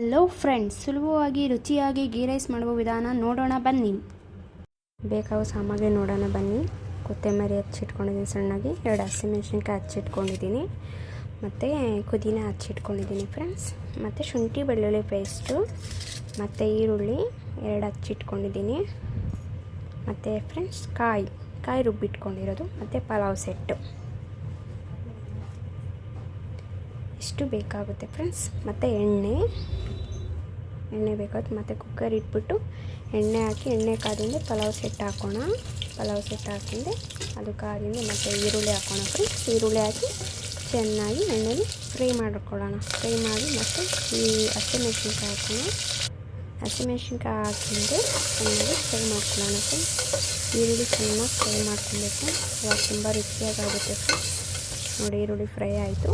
Hello friends, ಸುಲಭವಾಗಿ ರುಚಿಯಾಗಿ ghee rice ಮಾಡುವ ವಿಧಾನ ನೋಡೋಣ ಬನ್ನಿ. ಬೇಕಾಗುವ ಸಾಮಗ್ರಿ ನೋಡೋಣ ಬನ್ನಿ. ಕೊತ್ತಂಬರಿ ಹಚ್ಚಿಟ್ಕೊಂಡಿದ್ದೀನಿ, ಸಣ್ಣಗೆ 2 ಹಸಿಮೆಣಸಿನ್ಕಾಯಿ ಹಚ್ಚಿಟ್ಕೊಂಡಿದ್ದೀನಿ, ಮತ್ತು ಪುದೀನ ಹಚ್ಚಿಟ್ಕೊಂಡಿದ್ದೀನಿ ಫ್ರೆಂಡ್ಸ್. ಮತ್ತು ಶುಂಠಿ ಬೆಳ್ಳುಳ್ಳಿ ಪೇಸ್ಟು, ಮತ್ತು ಈರುಳ್ಳಿ 2 ಹಚ್ಚಿಟ್ಕೊಂಡಿದ್ದೀನಿ, ಮತ್ತು ಫ್ರೆಂಡ್ಸ್ ಕಾಯಿ ರುಬ್ಬಿಟ್ಕೊಂಡಿರೋದು, ಮತ್ತು ಪಲಾವ್ ಸೆಟ್ಟು ಇಷ್ಟು ಬೇಕಾಗುತ್ತೆ ಫ್ರೆಂಡ್ಸ್. ಮತ್ತು ಎಣ್ಣೆ ಬೇಕಾಗುತ್ತೆ. ಮತ್ತು ಕುಕ್ಕರ್ ಇಟ್ಬಿಟ್ಟು ಎಣ್ಣೆ ಹಾಕಿ, ಎಣ್ಣೆ ಕಾದಿಂದ ಪಲಾವ್ ಸೆಟ್ ಹಾಕೋಣ. ಪಲಾವ್ ಸೆಟ್ ಹಾಕಿಂದೆ ಅದು ಕಾದಿಂದ ಮತ್ತು ಈರುಳ್ಳಿ ಹಾಕೋಣ ಫ್ರೆಂಡ್ಸ್. ಈರುಳ್ಳಿ ಹಾಕಿ ಚೆನ್ನಾಗಿ ಎಣ್ಣೆಲಿ ಫ್ರೈ ಮಾಡ್ಕೊಳ್ಳೋಣ. ಫ್ರೈ ಮಾಡಿ ಮತ್ತು ಈ ಹಸಿಮೆಣಸಿನ್ಕಾಯಿ ಹಾಕೋಣ. ಹಸಿಮೆಣಸಿನ್ಕಾಯಿ ಹಾಕಿಂದೆ ಚೆನ್ನಾಗಿ ಫ್ರೈ ಮಾಡ್ಕೊಳ್ಳೋಣ ಫ್ರೆಂಡ್ಸ್. ಈರುಳ್ಳಿ ಚೆನ್ನಾಗಿ ಫ್ರೈ ಮಾಡ್ಕೊಬೇಕು, ಅವಾಗ ತುಂಬ ರುಚಿಯಾಗುತ್ತೆ ಫ್ರೆಂಡ್ಸ್. ನೋಡಿ, ಈರುಳ್ಳಿ ಫ್ರೈ ಆಯಿತು.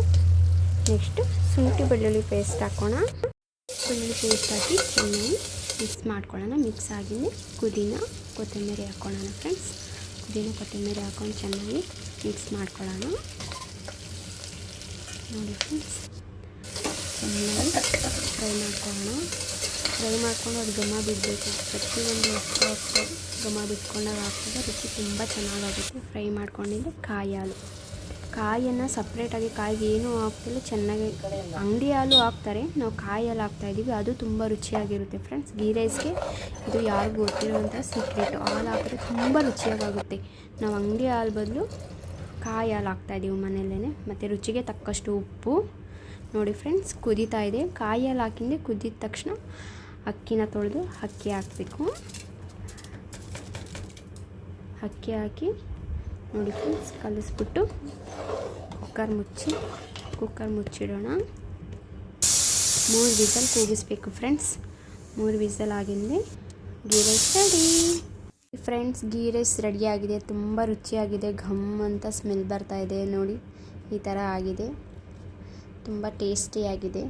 ನೆಕ್ಸ್ಟು ಶುಂಠಿ ಬೆಳ್ಳುಳ್ಳಿ ಪೇಸ್ಟ್ ಹಾಕೋಣ. ಬೆಳ್ಳುಳ್ಳಿ ಪೇಸ್ಟ್ ಹಾಕಿ ಚೆನ್ನಾಗಿ ಮಿಕ್ಸ್ ಮಾಡ್ಕೊಳ್ಳೋಣ. ಮಿಕ್ಸ್ ಆಗಿದೆ ಪುದೀನ ಕೊತ್ತಂಬರಿ ಹಾಕ್ಕೊಳ್ಳೋಣ ಫ್ರೆಂಡ್ಸ್. ಪುದೀನ ಕೊತ್ತಂಬರಿ ಹಾಕೊಂಡು ಚೆನ್ನಾಗಿ ಮಿಕ್ಸ್ ಮಾಡ್ಕೊಳ್ಳೋಣ. ನೋಡಿ ಫ್ರೆಂಡ್ಸ್, ಚೆನ್ನಾಗಿ ಫ್ರೈ ಮಾಡ್ಕೊಳ್ಳೋಣ. ಫ್ರೈ ಮಾಡ್ಕೊಂಡು ಅದು ಘಮ ಬಿಡಬೇಕು. ಪ್ರತಿಯೊಂದು ವಸ್ತು ಘಮ ಬಿಟ್ಕೊಂಡಾಗ ಹಾಕಿದ್ರೆ ರುಚಿ ತುಂಬ ಚೆನ್ನಾಗಾಗುತ್ತೆ. ಫ್ರೈ ಮಾಡ್ಕೊಂಡಿದ್ದು ಕಾಯಿಯನ್ನು ಸಪ್ರೇಟಾಗಿ, ಕಾಯಿಗೆ ಏನೂ ಹಾಕ್ತಿಲ್ಲ, ಚೆನ್ನಾಗಿ ಅಂಗಡಿ ಹಾಲು ಹಾಕ್ತಾರೆ, ನಾವು ಕಾಯಿ ಹಾಲು ಹಾಕ್ತಾಯಿದ್ದೀವಿ. ಅದು ತುಂಬ ರುಚಿಯಾಗಿರುತ್ತೆ ಫ್ರೆಂಡ್ಸ್. ಗೀ ರೈಸ್ಗೆ ಇದು ಯಾರಿಗೂ ಗೊತ್ತಿರೋವಂಥ ಸೀಕ್ರೆಟು. ಹಾಲು ಹಾಕಿದ್ರೆ ತುಂಬ ರುಚಿಯಾಗುತ್ತೆ. ನಾವು ಅಂಗಡಿ ಹಾಲು ಬದಲು ಕಾಯಿ ಹಾಲು ಹಾಕ್ತಾಯಿದ್ದೀವಿ ಮನೆಯಲ್ಲೇ. ಮತ್ತು ರುಚಿಗೆ ತಕ್ಕಷ್ಟು ಉಪ್ಪು. ನೋಡಿ ಫ್ರೆಂಡ್ಸ್, ಕುದೀತಾ ಇದೆ. ಕಾಯಿ ಹಾಲು ಹಾಕಿಂದೆ ಕುದ್ದಿದ ತಕ್ಷಣ ಅಕ್ಕಿನ ತೊಳೆದು ಅಕ್ಕಿ ಹಾಕಬೇಕು. ಅಕ್ಕಿ ಹಾಕಿ ನೋಡಿ ಫ್ರೆಂಡ್ಸ್, ಕಲಿಸ್ಬಿಟ್ಟು ಕುಕ್ಕರ್ ಮುಚ್ಚಿಡೋಣ. 3 ವಿಸಲ್ ಕೂಗಿಸ್ಬೇಕು ಫ್ರೆಂಡ್ಸ್. 3 ವಿಸಲ್ ಆಗಿಂದೆ ghee rice ready friends. Ghee rice ರೆಡಿಯಾಗಿದೆ. ತುಂಬ ರುಚಿಯಾಗಿದೆ. ಘಮ್ ಅಂತ ಸ್ಮೆಲ್ ಬರ್ತಾ ಇದೆ ನೋಡಿ. ಈ ಥರ ಆಗಿದೆ. ತುಂಬ ಟೇಸ್ಟಿಯಾಗಿದೆ.